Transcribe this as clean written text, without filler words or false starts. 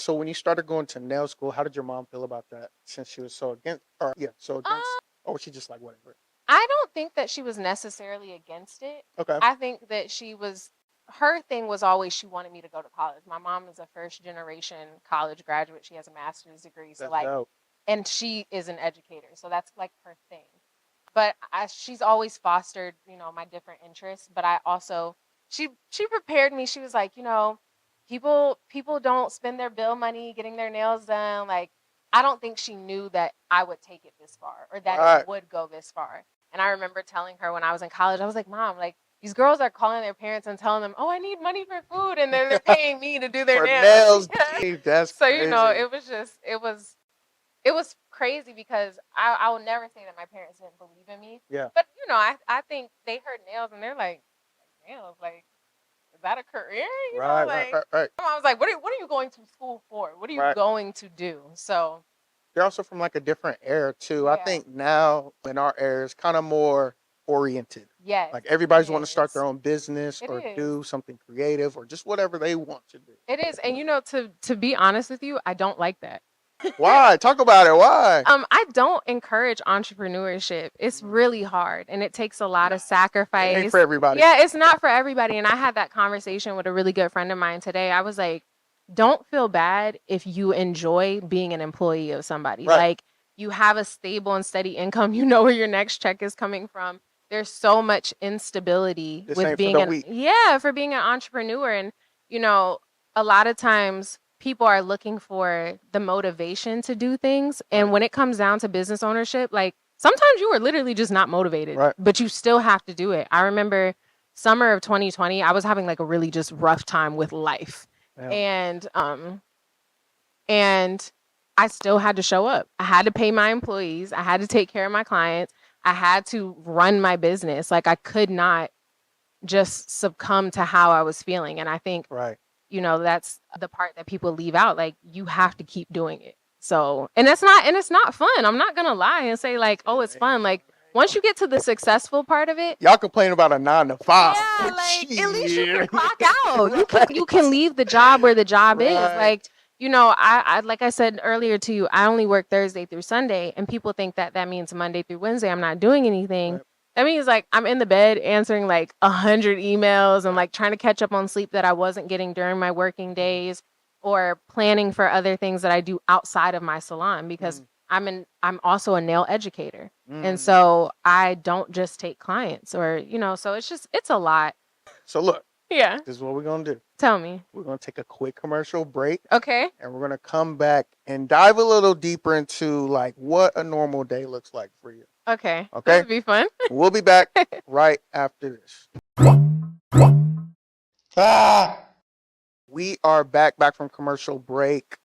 So when you started going to nail school, how did your mom feel about that? Since she was so against, or yeah, so Um, against, or was she just like whatever? I don't think that she was necessarily against it. Okay. I think that her thing was always she wanted me to go to college. My mom is a first generation college graduate. She has a master's degree. So That's like, dope. and she is an educator. So that's like her thing. But she's always fostered, my different interests. But I also, she prepared me. She was like, people don't spend their bill money getting their nails done. Like, I don't think she knew that I would take it this far or that Right. it would go this far. And I remember telling her when I was in college, I was like, Mom, like these girls are calling their parents and telling them, oh, I need money for food. And they're paying me to do their For nails. nails, dude, that's So, crazy. it was crazy because I will never say that my parents didn't believe in me. Yeah. But, I think they heard nails and they're like, nails, like, is that a career? Right, Like, right. I was like, what are you going to school for? What are you Right. going to do? So, They're also from like a different era too. I yeah. think now in our era it's kind of more oriented. Yes. Like everybody's it want to start is. their own business It or is. do something creative or just whatever they want to do. It is. And to be honest with you, I don't like that. Why? Talk about it. Why? I don't encourage entrepreneurship. It's really hard and it takes a lot of It ain't sacrifice. for everybody. Yeah, it's not for everybody. And I had that conversation with a really good friend of mine today. I was like, don't feel bad if you enjoy being an employee of somebody. Right. Like, you have a stable and steady income, you know where your next check is coming from. There's so much instability This with ain't for being the weak. for being an entrepreneur. And a lot of times people are looking for the motivation to do things. And Right. when it comes down to business ownership, like sometimes you are literally just not motivated, Right. but you still have to do it. I remember summer of 2020, I was having like a really just rough time with life. Yeah. And I still had to show up. I had to pay my employees. I had to take care of my clients. I had to run my business. Like, I could not just succumb to how I was feeling. And I think, Right. that's the part that people leave out. Like, you have to keep doing it. So, and it's not fun. I'm not going to lie and say like, oh, it's fun. Like, once you get to the successful part of it, Y'all complain about a 9 to 5. yeah, like at least you can Shit. clock out. You can leave the job where the job is. Right. Like, I like I said earlier to you, I only work Thursday through Sunday, and people think that means Monday through Wednesday I'm not doing anything. Right. That means like I'm in the bed answering like 100 emails and like trying to catch up on sleep that I wasn't getting during my working days, or planning for other things that I do outside of my salon, because I'm also a nail educator. And so I don't just take clients or, so it's a lot. So look, Yeah. this is what we're going to do. Tell me. We're going to take a quick commercial break. Okay. And we're going to come back and dive a little deeper into like what a normal day looks like for you. Okay. Okay. This would be fun. We'll be back right after this. We are back from commercial break.